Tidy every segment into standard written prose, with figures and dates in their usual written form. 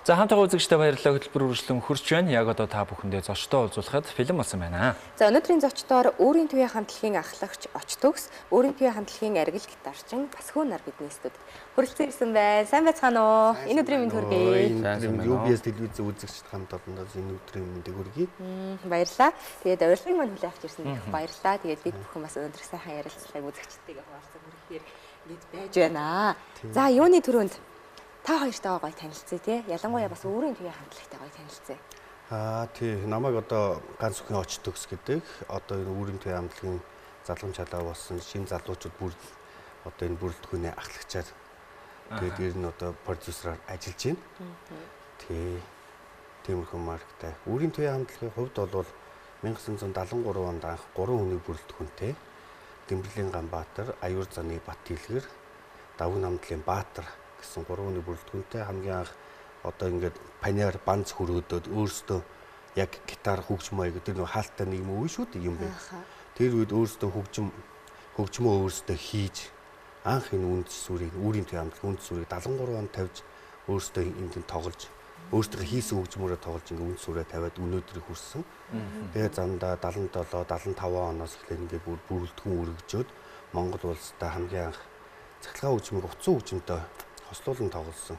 За хамтаа үзэгчтэй баярлалаа, хөтөлбөр үргэлжлэн хурж байна. Яг одоо та бүхэндээ зочдоо уулзуулахад бэлэн болсон байна. За өнөөдрийн зочдоор өөрийн төвийн хамтлагийн ахлагч Оч төгс, өөрийн төвийн хамтлагийн аргил гитарчин Басхүү нар бидний студид хүрэлцэн ирсэн байна. Сайн байцгаана уу? Энэ өдрийн мэнд хүргэе. UBS телевиз үзэгчд хамт олондоос энэ өдрийн мэндийг хүргэе. Баярлалаа. Тэгээд урилгыг мань хүлээн авч ирсэн их баярлалаа. Тэгээд бид бүхэн бас өнөөдөр сайхан ярилцлагыг үзэгчдтэйгээ хуваалцах хүрэхээр бид байж байна. За юуны төрөнд та хоёртойгоо гоё танилцъя тий. Ялангуяа бас өөрийн төвийн хамтлагтай гоё танилцъя. Тий, намайг одоо ганц өхөн Оч төгс гэдэг одоо энэ өөрийн төвийн хамтлагийн залгамж халаа болсон шинэ залуучууд бүр одоо энэ бүрэлдэхүүнээ ахлагчаар тэгээд ер нь одоо продюсераар ажиллаж байна. Тий. Тиймэрхүү марктай. Өөрийн төвийн хамтлагийн хувьд бол 1973 онд анх 3 хүний бүрэлдэхүүнтэй Дэмбэлийн Ганбаатар, Аюур заны Бат-Илгэр, Давгын хамтлагийн Баатар гэсэн 3 хүний бүрэлдэхүүнтэй хамгийн анх одоо ингээд панер банц хөрөөдөд өөрсдөө яг гитар хөгжмөө гэдэг нэг хаалттай нэг юм уу шүү дээ юм бэ. Тэр үед өөрсдөө хөгжмөө өөрсдөө хийж анх энэ үнд сүрийг өөрийн төвийн хамтлаг үнд сүрийг 73 онд тавьж өөрсдөө энд тоглож өөрсдөө хийсэн хөгжмөөрөө тоглож ингээд үнд сүрээ тавиад өнөөдрийг хүрсэн. Тэгээ замдаа 77 75 оноос эхлээд ингээд бүрэлдэхүүн өргөжөөд Монгол улстай хамгийн анх цахилгаан хөгжмийг утсан хөгжмөнтэй хослуулан тоглосон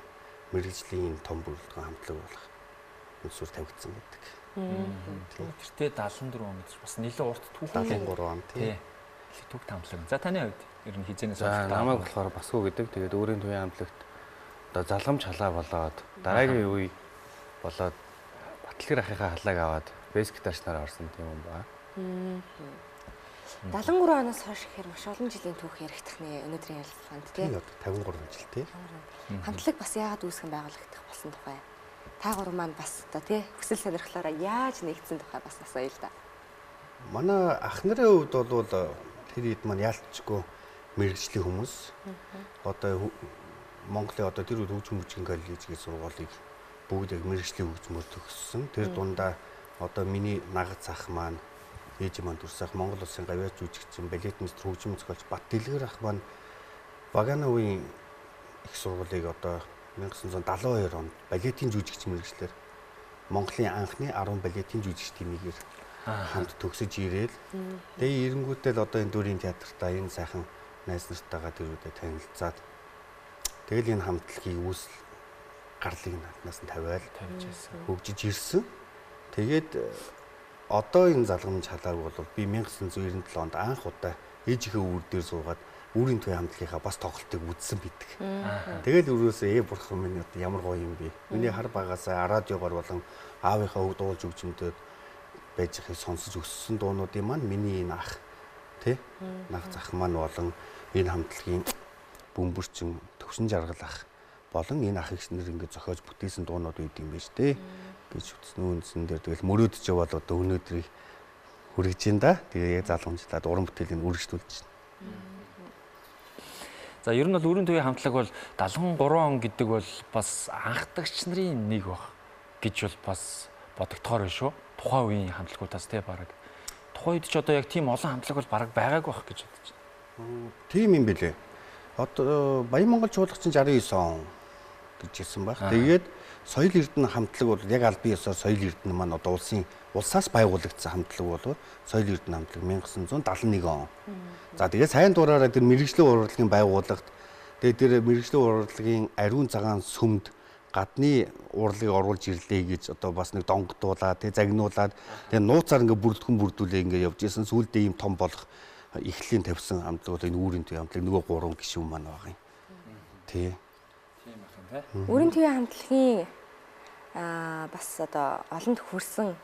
мэргэжлийн том бүрэлдэхүүн хамтлаг болох үнсүр тавигдсан гэдэг. Тэртээ 74 он гэж бас нэлээд урт түүх 73 он тий. Түүх хамтлаг. За таны хувьд ер нь хизээнээс намайг болохоор Басхүү гэдэг. Тэгээд өөрийн төвийн хамтлагт одоо залгамж халаа болоод дараагийн үе болоод Батлгэр ахыхаа халааг аваад бэс гитарчнаар орсон тийм юм ба. 73 оноос хойш гэхээр маш олон жилийн түүх яригдах нэ өнөөдрийн ярилцлаганд тийм 53 жил тий. Хамтлаг бас яагаад үүсгэн байгуулагдах болсон тухай. Та гурав маань бас одоо тий хүсэл сонирхлоороо яаж нэгдсэн тухай бас асууя л да. Манай ах нарын хувьд бол тэр хэд маань яалтчгүй мэрэгжлийн хүмүүс. Одоо Монголын одоо тэр үед хөгжим хүчин коллеж гэж сургуулийг бүгд яг мэрэгжлийн хөгжмөөр төгссөн. Тэр дундаа одоо миний нагц ах маань ээж маань төрсөх Монгол улсын гавьяач жүжигчин балет мистер хөгжим зохиолч Бат-Илгэр ах маань Багаана үеийн их сургуулийг одоо 1972 онд балетын жүжигчин мэргэжлэр Монголын анхны 10 балетын жүжигч тимийгээр хамт төгсөж ирээл тэгээ эренгүүтэл одоо энэ дүүрийн театртаа энэ сайхан найз нартайгаа тэр үедээ танилцаад тэгэл энэ хамтлагийн үүсэл гарлыг наднаас нь тавиал хөгжиж ирсэн. Тэгээд одоо энэ залгамж халааг бол би 1997 онд анх удаа ээжийнхээ үүр дээр суугаад өөрийн төвийн хамтлагийнхаа бас тоглолтыг үзсэн бидэг. Тэгэл өрөөсөө бурхан минь одоо ямар гоё юм бэ. Миний хар багасаа радиогоор болон аавынхаа үг дуулж өгчмөдөд байж ихийг сонсож өссөн дуунуудын маань миний энэ ах тий нах зах маань болон энэ хамтлагийн бөмбөрчин төвшин жаргал ах болон энэ ах ихс нэр ингээд зохиож бүтээсэн дуунууд үйд юм байна шүү дээ гэж үтсэн үндсэн дээр тэгэл мөрөөдөж явал одоо өнөөдрийг хүргэж ин да. Тэгээ залгамжлаад уран бүтээлийн үргэлжлүүлж байна. За ер нь бол өөрийн төвийн хамтлаг бол 73 он гэдэг бол бас анхдагч нарын нэг баг гэж бол бас бодогдохоор байна шүү. Тухайн үеийн хамтлагуудаас тий бараг. Тухайн үед ч одоо яг тийм олон хамтлаг бол бараг байгаагүй байх гэж бодож байна. Тийм юм бэлээ. Одоо Баян Монгол чуулгачин 69 он гэж хэлсэн баг. Тэгээд соёл эрдэнэ хамтлаг бол яг аль бие ёсоор соёл эрдэнэ маань одоо улсаас байгуулагдсан хамтлаг бол соёл эрдэнэ хамтлаг 1971 он. За тэгээд сайн дураараа тэр мэрэгжлийн урлагийн байгууллагт тэгээд тэр мэрэгжлийн урлагийн ариун цагаан сүмд гадны урлагийг оруулж ирлээ гэж одоо бас нэг донгодуулаад тэг загнуулаад тэг нууцаар ингээ бүрдүүлээ ингээ явж исэн сүүлдээ ийм том болох эхлэлийн тавьсан хамтлаг бол энэ өөрийн төвийн хамтлаг нөгөө 3 гишүүн маань байгаа юм. Тий. Өөрийн төвийн хамтлагийн бас одоо олонд хүрсэн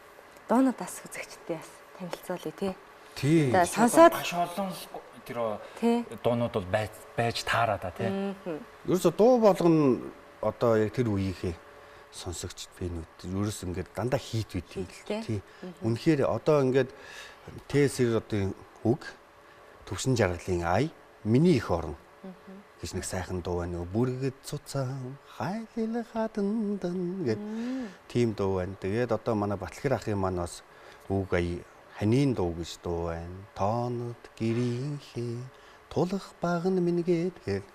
дуунуудаас үзэгчтэй бас танилцуулъя тий. Тий. Одоо сонсоод Маш олон тэр дуунууд бол байж таараа да тий. Ерөөсө дуу болгоно одоо яг тэр үеийнхээ сонсогчд бинүүд ерөөс ингээд дандаа хийт үйт юм л тий. Үнэхээр одоо ингээд Т-сэр одоо үг төвшин жаргалын ай миний их орон гэж нэг сайхан дуу байна. Бүргэд цуцаан хайлил хатандан гэд тийм дуу байна. Тэгээд одоо манай Батлгэр ахын маань бас үг ая ханийн дуу гэж дуу байна. Тоонод гэрийн хээ тулах баг нь мингээд гэл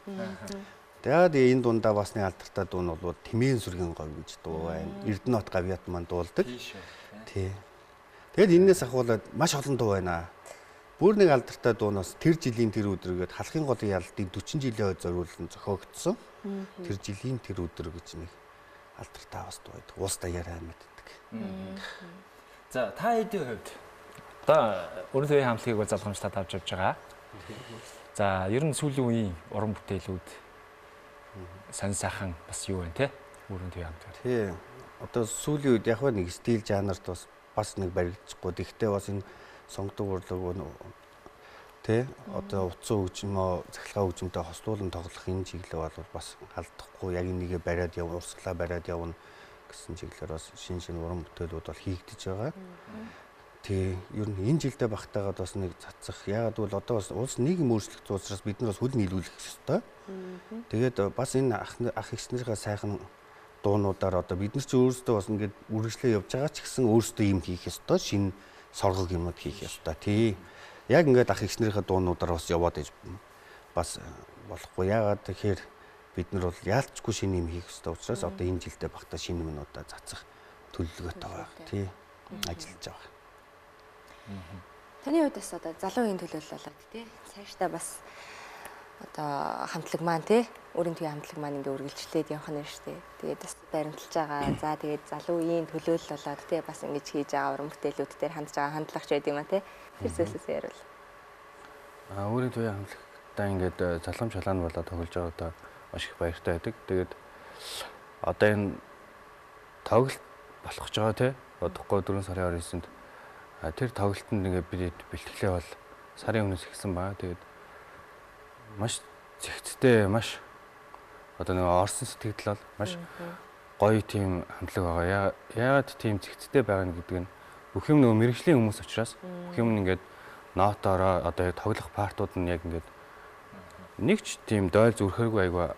Тэгээд энэ дундаа бас нэг алдартай дуу нь бол Тэмээн сүргийн говь гэж дуу байна. Эрдэнэт гавьят маань дуулдаг. Тий. Тэгэд энээс ахуулаад маш олон дуу байна. Бүр нэг алдартай дуунаас тэр жилийн тэр өдрөгээд халахын голын ялалтын 40 жилийн хойд зориулсан зохиогдсон. Тэр жилийн тэр өдөр гэж нэг алдартай бас дуу байдаг. Уус даяараа мэддэг. За та хэдийн хувьд одоо өрн төвийн хамтлагийг бол залгамжтад авч явж байгаа. За ер нь сүүлийн үеийн уран бүтээлүүд сонь сайхан бас юу вэ те? Өрн төвийн хамтлаг. Тий. Одоо сүүлийн үед яг нэг стил жанрт бас нэг баригдчихгүй. Гэхдээ бас энэ сонгодог урлаг тий одоо утсан хөгжмөө цахилгаан хөгжмөнтэй хослуулан тоглох энэ чиглэл бол бас алдахгүй яг энийгээ бариад явна урсгалаа бариад явна гэсэн чиглэлээр бас шинэ уран бүтээлүүд бол хийгдэж байгаа. Тий ер нь энэ жилдээ багтаагаад бас нэг цацах ягаад бол одоо бас улс нийгэм өөрчлөгдсөн учраас бид нар бас хөл нийлүүлэх ёстой. Тэгээд бас энэ ах эгчнэрийнхээ сайхан дуунуудаар одоо бид нар ч өөрсдөө бас ингээд үргэлжлээ явж байгаа ч гэсэн өөрсдөө юм хийх ёстой шинэ соргог юмуд хийх ёстой. Тий. Яг ингээд ах эгчнэрийнхээ дуунуудаар бас яваад иж бас болохгүй. Яагаад тэгэхээр бид нар бол яалтчгүй шинэ юм хийх ёстой учраас одоо энэ жилдээ багтаа шинэ юмнуудаа цацах төлөвлөгөөтэй байгаа. Тий. Ажиллаж байгаа. Таны хувьд бас одоо залуугийн төлөөлөл болоод тий. Цаашдаа бас одоо хамтлаг маань тий өрийн төвийн хамтлаг маань ингээ үргэлжлээд явах нь шүү дээ. Тэгээд бас баримталж байгаа. За тэгээд залуугийн төлөөлөл болоод тий бас ингэж хийж байгаа уран бүтээлүүд дээр хандж байгаа хандлагч байд юм а тий. Тэр зүйлсээс ярил. Өрийн төвийн хамтлагтаа ингээд залгамж халааны болоод тоглож байгаадаа маш их баяртай байдаг. Тэгээд одоо энэ тоглолт болох гэж байгаа тий. Одохгүй 4 сарын 29-нд тэр тоглолтод ингээ бид бэлтгэлээ бол сарын өмнөөс ихсэн баа. Тэгээд маш зэгцтэй маш одоо нэг орсон сэтгэл бол маш гоё тийм хамтлаг байгаа. Яагаад тийм зэгцтэй байгаа нь гэдэг нь бүх юм нөгөө мэрэгжлийн хүмүүс учраас бүх юм ингээд нотоороо одоо тоглох партууд нь яг ингээд нэг ч тийм дойл зүрхэргүй айгүй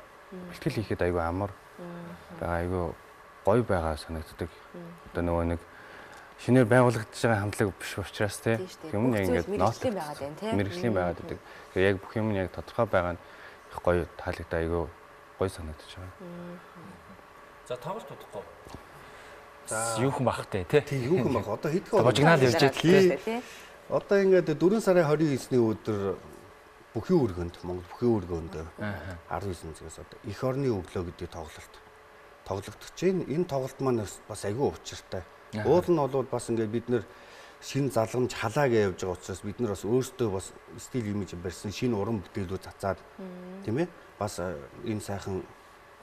бэлтгэл хийхэд айгүй амар байгаа айгүй гоё байгаа санагддаг. Одоо нөгөө нэг шинээр байгуулагдаж байгаа хамтлаг биш учраас тийм юм яг ингээд нотлог байгаад байна тийм мэрэгжлийн байгаад байдаг. Тэгээ яг бүх юм нь яг тодорхой байгаа нь их гоё таалагдаа айгүй гоё санагдаж байгаа. За тоглолт удахгүй. За юу юм бах те тий юу юм бах одоо хэдхэн божигнал явж байгаа тий. Одоо ингээд 4 сарын 29-ний өдөр бүхий өргөнд Монгол бүхий өргөнд 19 цагаас одоо эх орны өглөө гэдэг тоглогдож байна. Энэ тоглолт маань бас айгүй учиртай. Уул нь бол бас ингээд бид нэр шинэ залгамж халаа гэж явж байгаа учраас бид нар бас өөрсдөө бас стил имиж барьсан шинэ уран бүтээлүүд цацаад тийм ээ бас энэ сайхан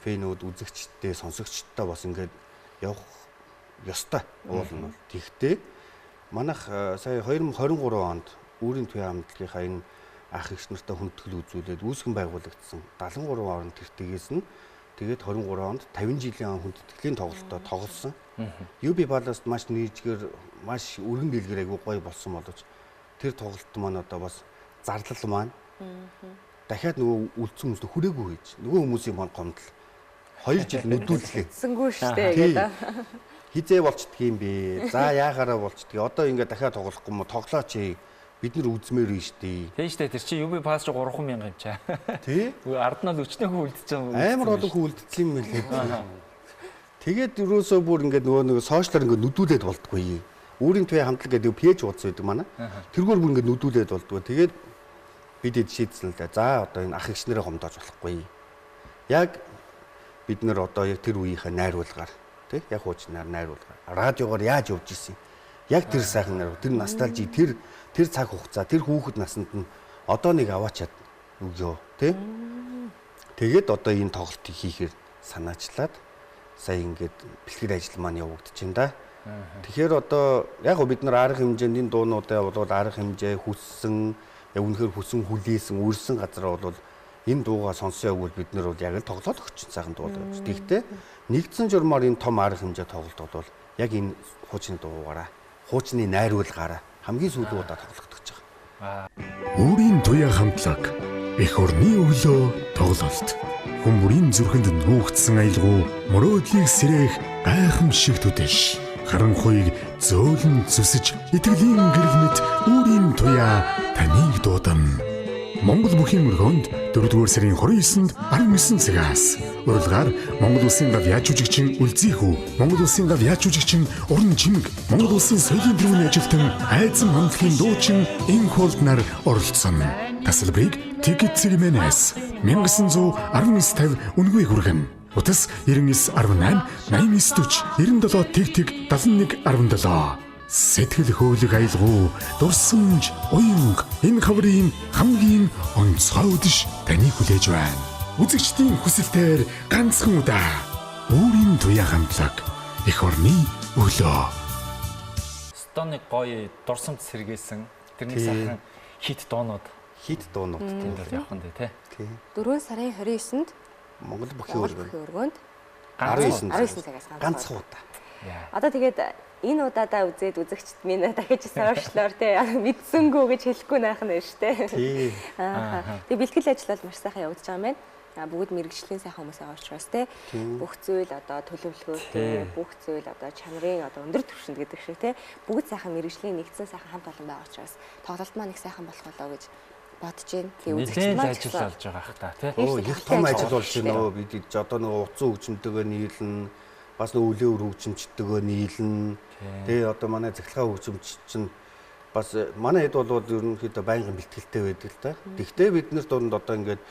фэнүүд үзэгчтэй сонсогчтой бас ингээд явах ёстой уул нь бол. Тэгтээ манайх сая 2023 онд Өрийн төвийн хамтлагийнхаа энэ ах эгч нартай хүндэтгэл үзүүлээд үүсгэн байгуулагдсан 73 орнд тэртгээс нь тэгээд 23 онд 50 жилийн хүндэтгэлийн тоглолтоо тоглосон. UB баласт маш нийцгээр маш өргөн дэлгэр айгуу гоё болсон боловч тэр тоглолт маань одоо бас зарлал маань дахиад нөгөө үлдсэн хүмүүст хүрээгүй хийж нөгөө хүмүүсийн маань гомдол 2 жил нүдүүлээ. Сэнгүү штэ гэдэг. Хизээ болчдөг юм бэ? За яагаараа болчдөг. Одоо ингээд дахиад тоглохгүй юм тоглооч бид нар үзмээр нь штэ. Тийм штэ тэр чи UB пас 300,000 юм чаа. Тий? Ард нь л өчнөөхөө үлдчихэж байгаа. Амар олон хүн үлдсэн юм байлээ. Тэгээд юусоо бүр ингээд нөгөө сошиалар ингээд нүдүүлээд болтгүй. Өрийн төвийн хамтлаг гэдэг пэйж уудс байдаг манай. Тэргээр бүр ингээд нүдүүлээд болтгүй. Тэгээд бид шийдсэн л да. За одоо энэ ах эгч нарыг гомдоож болохгүй. Яг бид нар одоо яг тэр үеийнхээ найруулгаар тий яг хуучнаар найруулгаар радиогоор яаж явж исэн. Яг тэр сайхан найруу, тэр носталжи, тэр цаг хугацаа, тэр хүүхэд наснд нь одоо нэг аваачаад өгөө тий. Тэгээд одоо энэ тоглолтыг хийхээр санаачлаад сая ингээд бэлтгэл ажил маань явагдаж байна да. Тэгэхээр одоо яг бид нар арга хэмжээнд энэ дуунуудаа бол арга хэмжээ хүссэн, яг үнэхээр хүсэн хүлээсэн, үрсэн газар бол энэ дуугаа сонсоо явбал бид нар бол яг л тоглоод өгч сайхан дуу болж. Тэгтээ нэгдсэн журмаар энэ том арга хэмжээ тоглолт бол яг энэ хуучны дуугаараа, хуучны найруулгаараа хамгийн сүүлийн удаа тоглогдож байгаа. Өрийн төвийн хамтлаг эх орны өглөө тоглолт. Хүмүүрийн зүрхэнд нүүгдсэн аялгау мөрөөдлийг сэрэх гайхамшиг төдөш. Харанхуйг зөөлөн зүсэж итгэлийн гэрэл мэт өрийн туяа таныг дуудан. Монгол бүхийн өргөнд 4-р сарын 29-нд 19 цагаас урилгаар Монгол Улсын гав яаж жүжигчин Үлзийхүү, Монгол Улсын гав яаж жүжигчин Уран Жимэг, Монгол Улсын соёлын төвийн ажилтан Айзам хамтлагийн дуучин Инхолд нар оролцсон. Тасалбарыг Ticket City-ээс 1919.50 үнэгүй хүргэн. Утас 9918 8940 97 тэгтэг 7117. Сэтгэл хөдлөх аялгау дурсамж уянг энэ хаврын хамгийн онцгой үдэш таны хүлээж байна. Үзэгчдийн хүсэлтээр ганцхан удаа өөрийн туяа хамтлаг эх орны өглөө. Стоны гоё дурсамж сэргээсэн тэрний сайхан хит дуунууд тийм явах нь тий. 4 сарын 29-нд Монгол бүхийн өргөнд 19 цагаас ганцхан удаа. Одоо тэгээд энэ удаадаа үзээд үзэгчд минь дахиж сошиалор тий мэдсэнгүү гэж хэлэхгүй найх нь шүү дээ. Тий. Тэгээд бэлтгэл ажил бол маш сайхан явагдаж байгаа юм байна. Бүгд мэрэгжлийн сайхан хүмүүс байгаа учраас тий бүх зүйл одоо төлөвлөгөөтэй бүх зүйл одоо чанарын одоо өндөр түвшинд гэдэг шиг тий бүгд сайхан мэрэгжлийн нэгдсэн сайхан хамт олон байгаа учраас тоглолт маань их сайхан болох болоо гэж бодож байна. Тэгээд үзэгчд маань ажил болж байгаа хта тий. Их том ажил болж байна нөө бид одоо нөгөө утсан хөгжимтэйгээ нийлнэ. Бас нөгөө үлээ өр хөгжимчтэйгээ нийлнэ. Тэгээ одоо манай захилгаан хөгжимч чинь бас манай хэд бол ерөнхийдөө байнгын бэлтгэлтэй байдаг л та. Гэхдээ бид нар дунд одоо ингээд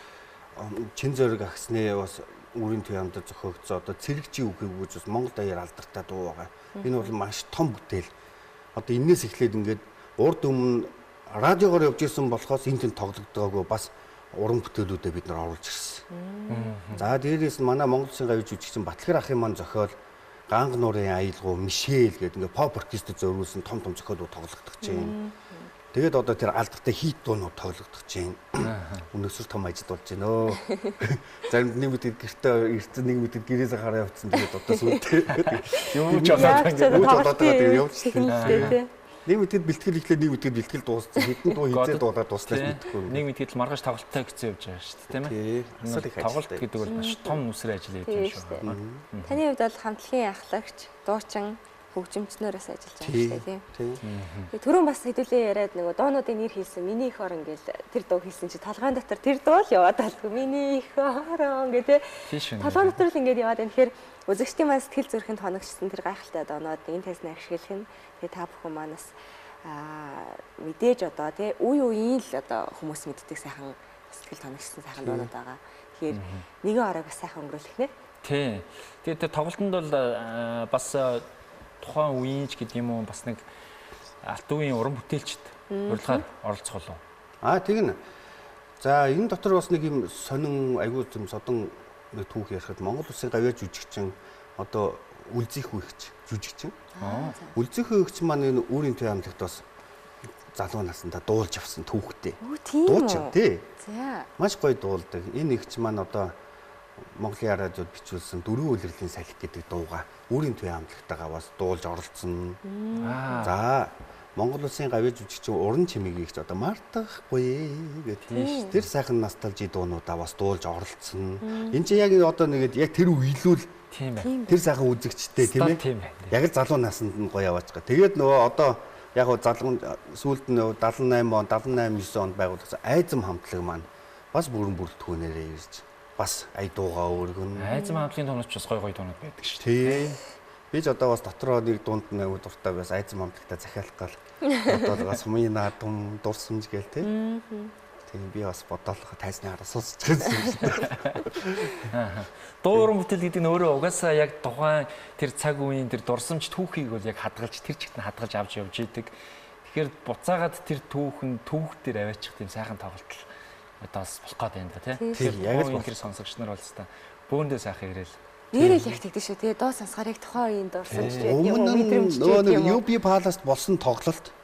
чин зөрөг агсны бас үрийн төв хамтад зохиогдсон одоо цэрэгчийн үгийг өгж бас Монгол даяар алдартай дуу байгаа. Энэ бол маш том бүтээл. Одоо энээс эхлээд ингээд урд өмнө радиогоор явж исэн болохоос энэ тэн тоглогдоогүй бас уран бүтээлүүдэд бид нар оруулж ирсэн. За дээрээс нь манай Монгол Улсын гавьж жүжигчин Батлахэр ахын маань зохиол Ганг нуурын аялгау Мишель гэдэг ингээд поп оркестр зориулсан том зохиолууд тоглогдож байна. Тэгээд одоо тэр алдартай хит дуунууд тоглогдож байна. Өнөөсөр том ажил болж байна өө. Зарим нэг мэдэд гэртээ эртэн нэг мэдэд гэрээсээ хараа явцсан тэгээд одоо сүлдээ. Юу ч болоод тэгээд явчихсан. Нэг мэдэд бэлтгэл ихлээр нэг мэдэд бэлтгэл дууссан. Хэдэн дуу хийzээ дуулаад дуслаа мэдэхгүй. Нэг мэдэд л маргааш тоглолттой гэсэн явж байгаа шүү дээ тийм ээ. Тоглолт гэдэг бол маш том нүсрээ ажил хийж байгаа шүү. Таны хувьд бол хамтлагийн ахлагч, дуучин хөгжимчнөөс ажиллаж байгаа шүү дээ тийм. Тэгээ түрүүн бас хэдүүлээ яриад нөгөө дуунуудын нэр хэлсэн миний их орон гэл тэр дуу хэлсэн чи толгойн дотор тэр дуу л яваад талгүй миний их орон гэдэг. Толгойн дотор л ингээд яваад байна. Тэгэхээр үзэгчдийн маань сэтгэл зүрхэнд хоногчсон тэр гайхалтай дуунууд энэ тайзнаа ашиглах нь тэгээ та бүхэн манаас мэдээж одоо тий үеийн л одоо хүмүүс мэддэг сайхан сэтгэл хоногчсон сайхан дуунууд байгаа. Тэгэхээр нэгэн оройг бас сайхан өнгөрүүлэх нэ. Тий. Тэгээд тэр тоглолтод бол бас тухайн үеийнч гэдэг юм уу бас нэг алт үеийн уран бүтээлчд урилгаар оролцох болов. Тэг нэ. За энэ дотор бас нэг юм сонин аягүй юм содон нэг түүх ярихад Монгол Улсын гавьяа жүжигчин одоо Үлзийхүү ихч жүжигчин. Үлзийхүү ихч маань энэ өөрийн төв хамтлагт бас залуу наснда дуулж авсан түүхтэй. Дуучин тий. За. Маш гоё дуулдаг. Энэ ихч маань одоо Монголын радиод бичүүлсэн дөрвөн улирлын салхи гэдэг дууга өөрийн төв хамтлагтайгаа бас дуулж оролцсон. За Монгол Улсын гавьяа жүжигчин Уран Чимэгийн ихч одоо мартахгүй гэдэг тэр сайхан носталжи дуунуудаа бас дуулж оролцсон. Энд чинь яг одоо нэгэд яг тэр үеилүүл тийм байна. Тэр сайхан үзэгчтэй тийм ээ. Яг л залуу наснд нь гоё яваач байгаа. Тэгээд нөгөө одоо яг хөө залуу сүүлд нь 78 он 78 9 онд байгуулсан Айзам хамтлаг маань бас бүрэн бүрэлдэхүүнээрээ ирж бас ая дуугаа өргөн. Айзам хамтлагийн дуунууд ч бас гоё дуунууд байдаг шүү дээ. Бид одоо бас дотроо нэг дунд нэг дуртай бас Айзам хамтлагтай захиалах гал одоо бас мина дум дурсамж гээл тийм. Тийм би бас бодлого тайзны хараа сонсч байсан юм шиг. Дуу уран бүтээл гэдэг нь өөрөө угаасаа яг тухайн тэр цаг үеийн тэр дурсамж түүхийг бол яг хадгалж тэр чигт нь хадгалж авч явж идэг. Тэгэхээр буцаагаад тэр түүхэн түүх дээр аваачих тийм сайхан тоглолт одоо бас болох гээд байна да тийм. Яг л тэр сонсогч нар бол хэвээр бөөндөө сайхан ирээл. Нэрэл их тэгдэж шүү тэгээ дуу сонсохыг тухайн үеийн дурсамж гэдэг юм уу мэдрэмж гэдэг юм уу. UB Palace болсон тоглолт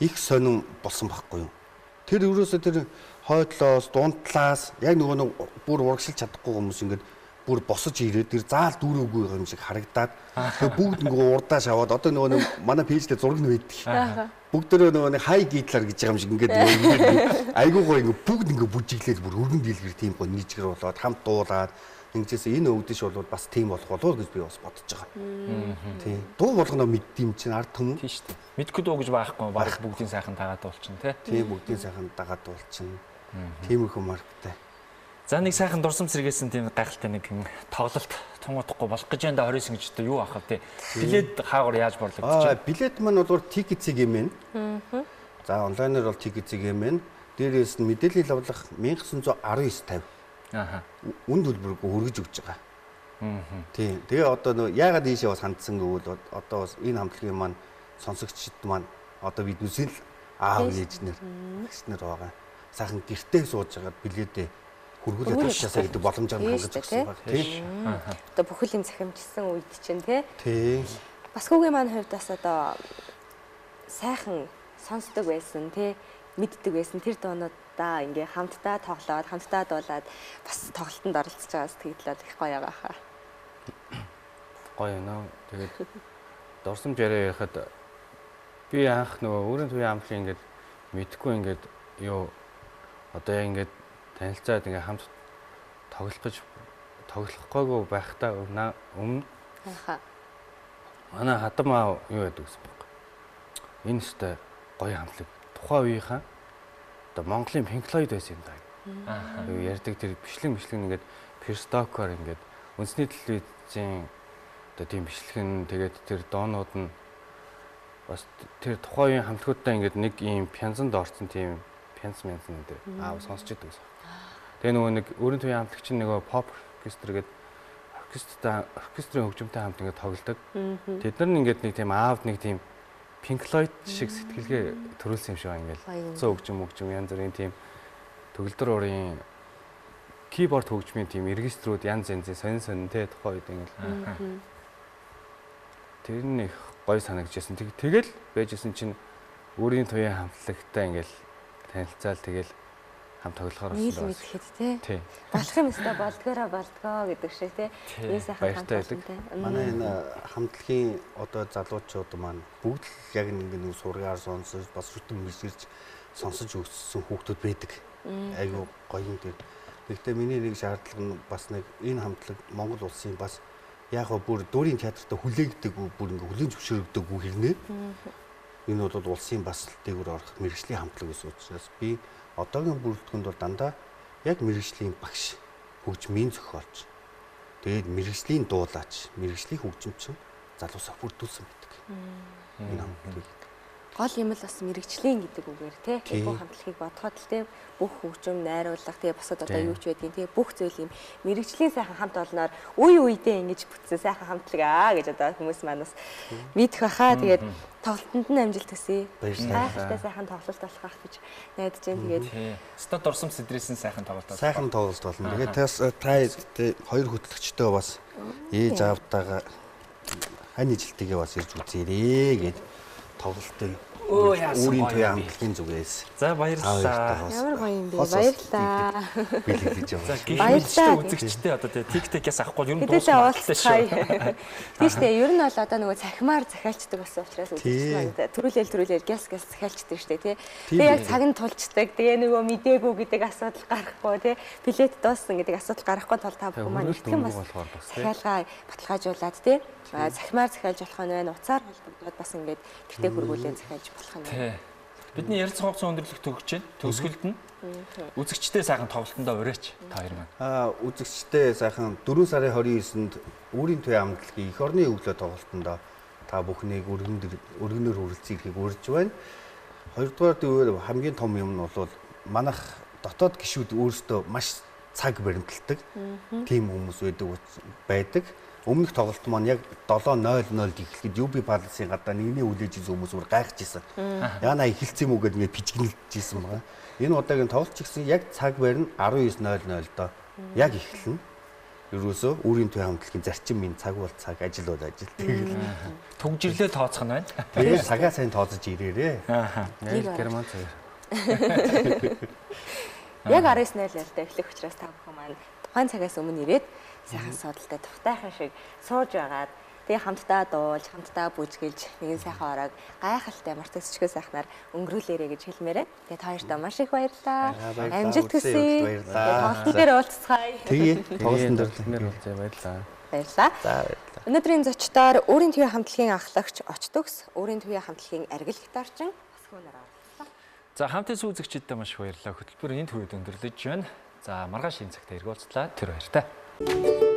их сонин болсон байхгүй юу? Тэр өрөөсөө тэр хойдлоос, дунтлаас яг нөгөө бүр урагшилж чадахгүй хүмүүс ингээд бүр босож ирээд тэр заал дүүрээгүй юм шиг харагдаад тэгээ бүгд нөгөө урдаа шаваад одоо нөгөө манай пэйжлээ зураг нь байдаг. Бүгдөө нөгөө хай гитлар гэж байгаа юм шиг ингээд айгуу гоё ингээд бүгд ингээд бүжиглээд бүр өргөн дийлгэр тийм гоё нийцгэр болоод хамт дуулаад ингэжээс энэ өвдөж бол бас тийм болох болов гэж би бас бодож байгаа. Тийм. Дуу болгоно мэддэм чинь ард түмэн. Тийм шүү дээ. Мэдгүй дуу гэж байхгүй баг бүгдийн сайхан дагаад дуулчихна тий. Тийм бүгдийн сайхан дагаад дуулчихна. Тиймэрхүү марктай. За нэг сайхан дурсам сэргээсэн тийм гайхалтай нэг тоглолт тунгуудахгүй болох гэж энэ 29 гэж одоо юу ахав те. Билет хаагур яаж борлогдож? Билет маань бол Ticket.cg юм байна. За онлайнаар бол Ticket.cg юм байна. Дээрээс нь мэдээлэл авлах 1919.50. Ааха. Үнд төлбөргүй хүргэж өгч байгаа. Тийм. Тэгээ одоо нөө яагаад ийшээ бас хандсан гэвэл одоо бас энэ хамтлагийн маань сонсогчид маань одоо биднээс л аав ээжнэр гиснэр байгаа. Сайхан гэртээ сууж байгаа билетээ хүргүүлээд авчаасаа гэдэг боломжоор хангаж өгсөн баг тийм. Одоо бүхэл юм захимжсан үед чинь тий. Тийм. Бас хүүгийн маань хувьд бас одоо сайхан сонсдог байсан тий. Мэддэг байсан тэр дуунуудаа ингээ хамтдаа тоглоод хамтдаа дуулаад бас тоглолтод оролцож байгаа сэтгэлдээ их гоё байгаа хаа. Гоё нөө. Тэгээд дурсамж яриа ярихад би анх нөгөө өөрийн төвийн хамтлагийн ингээд мэдхгүй ингээд юу одоо яг ингээд танилцаад ингээд хамт тоглохгүйгүй байхдаа өмнө Ааха. манай хадам аав юу гэдэг гэсэн бэ? Энэ өстэй гоё хамтлаг. Тухайн үеийнхаа одоо Монголын Pink Floyd байсан юм даа. Ааха. Ярьдаг тэр бичлэг ингээд перстокоор ингээд үндэсний телевизийн одоо тийм бичлэг нь тэгээд тэр доонууд нь бас тэр тухайн үеийн хамтлагуудтай ингээд нэг ийм пянзанд орсон тийм пянз дээр аав сонсч идэг гэсэн. Тэгээ нөгөө нэг өөрийн төвийн хамтлагч нөгөө pop оркестр гэдэг оркестрийн хөгжимтэй хамт ингээд тоглодог. Тэд нар ингээд нэг тийм аавд нэг тийм Pink Floyd шиг сэтгэлгээ төрүүлсэн юм шиг байна ингээл. Цоо хөгжим янз бүрийн тийм төгөлдөр уурын keyboard хөгжмийн тийм регистрүүд янз сонин те тухайн үед ингээл. Тэр нэг гоё санагдчихсэн. Тэгэл байжсэн чинь өөрийн төвийн хамтлагтай ингээл танилцаал тэгэл хамт тоглохоор болсон байна. Мэдхэд тий. Болох юм өстой болдгоо гэдэг шиг тий. Энэ сайхан хамтлагтай. Манай энэ хамтлагийн одоо залуучууд маань бүгд л яг нэг сургаар сонсож бас шүтэн мэлсэрч сонсож өссөн хүүхдүүд байдаг. Айгуу гоё юм дээр. Гэхдээ миний нэг шаардлага нь бас нэг энэ хамтлаг Монгол улсын бас яг бүр дөрийн театрт хүлээгдэг бүр ингээ хүлээн зөвшөөрөгдөг хэрнээ. Энэ бол улсын бас дээгүүр орох мэргэжлийн хамтлаг гэсэн учраас би одоогийн бүрэлдэхүүнд бол дандаа яг мэргэжлийн багш хөгжмийн зохиолч. Тэгээд мэргэжлийн дуулаач, мэргэжлийн хөгжимчин залуусаа бүрдүүлсэн байдаг. Энэ хамтлагийг гол юм л бас мэрэгжлийн гэдэг үгээр тий бүх хамтлагийг бодоход л тий бүх хөгжим найруулга тий босод одоо юу ч байдгийг тий бүх зүйл юм мэрэгжлийн сайхан хамт олноор үе үедээ ингэж бүтсэн сайхан хамтлаг гэж одоо хүмүүс манаас мэдэх байхаа. Тэгээд тоглолтод нь амжилт төсөе. Гайхалтай сайхан тоглолт болох ах гэж найдаж байна. Тэгээд стад дурсам сэдрээсэн сайхан тоглолт болно. Сайхан тоглолт болно. Тэгээд та хоёр хөтлөгчтэй бас ээж аавтайгаа хань ижилтэйгээ бас ирж үзээрэй гэд тоглолтын өөрийн төвийн хамтлагийн зүгээс. За баярлалаа. Ямар гоё юм бэ? Баярлалаа. Бэлгэлж За яваа. гişтэй үзэгчтэй одоо TikTok-ээс авахгүй ер нь дуусчихлаа шүү. Тийм шүү. Ер нь бол одоо нөгөө цахимаар захиалцдаг болсон учраас үзэгч маань төрүүлэл гяс захиалцдаг шүү тий. Тэгээ яг цаг нь тулчдаг. Тэгээ нөгөө мдээгүй гэдэг асуудал гарахгүй тий. Билет дууссан гэдэг асуудал гарахгүй тул та бүхэн маань итгэн бас захиалгаа баталгаажуулаад тий. Захимаар захиалж болох нь байна. Уцаар холбогдоод бас ингээд гэртээ хөргүүлээд захиалж болох нь байна. Бидний ярилцсан хугацаа өндөрлөх төгсөж байна. Төгсгөлд нь үзэгчтэй сайхан тоглолтондоо ураач та хоёр маань. Үзэгчтэй сайхан 4 сарын 29-нд өөрийн төвийн хамтлагийн эх орны өглөө тоглолтондоо та бүхнийг өргөнөөр хүрэлцэхийг урьж байна. Хоёрдугаар хамгийн том юм нь бол манайх дотоод гишүүд өөрсдөө маш цаг баримталдаг. Тим хүмүүс байдаг. Өмнөх тоглолт маань яг 7:00 эхлэхэд UB Palace-ийн гадаа нэгний үлээж исэн хүмүүс бүр гайхаж исэн. Яна эхэлсэн юм уу гэдээ пижгнэлж исэн байгаа. Энэ удаагийн тоглолт ч гэсэн яг цаг байр нь 19:00-доо яг эхэлнэ. Ерөөсөө өөрийн төвийн хамтлагийн зарчим минь цаг бол цаг, ажил бол ажил. Тэгэл Түгжирлээ тооцох нь байна. тэгээд цагаа сайн тооцож ирээрээ. Яг герман цаг. Яг 19:00-д эхлэх учраас та бүхэн маань тухайн цагаас өмнө ирээд сайхан судалтай тухтайхан шиг сууж байгаад тэгээ хамтдаа дуулж, хамтдаа бүжгэлж нэгэн сайхан ороог гайхалтай мартагсчгүй сайхнаар өнгөрүүлээрэй гэж хэлмээрээ. Тэгээ та хоёртаа маш их баярлалаа. Амжилт хүсье. Тоглолт дээр уулзцгаая. Тэгээ тоглолтын дээр уулзъя. Баярлалаа. Баярлалаа. За баярлалаа. Өнөөдрийн зочдоор өөрийн төвийн хамтлагийн ахлагч Оч төгс, өөрийн төвийн хамтлагийн аргил гитарчин бас хөөнөр орлоо. За хамтын үзэгчдэд маш их баярлалаа. Хөтөлбөр энэ төрөйд өндөрлөж байна. За маргааш энэ цагта эргүүлцлаа. Тэр баяртай.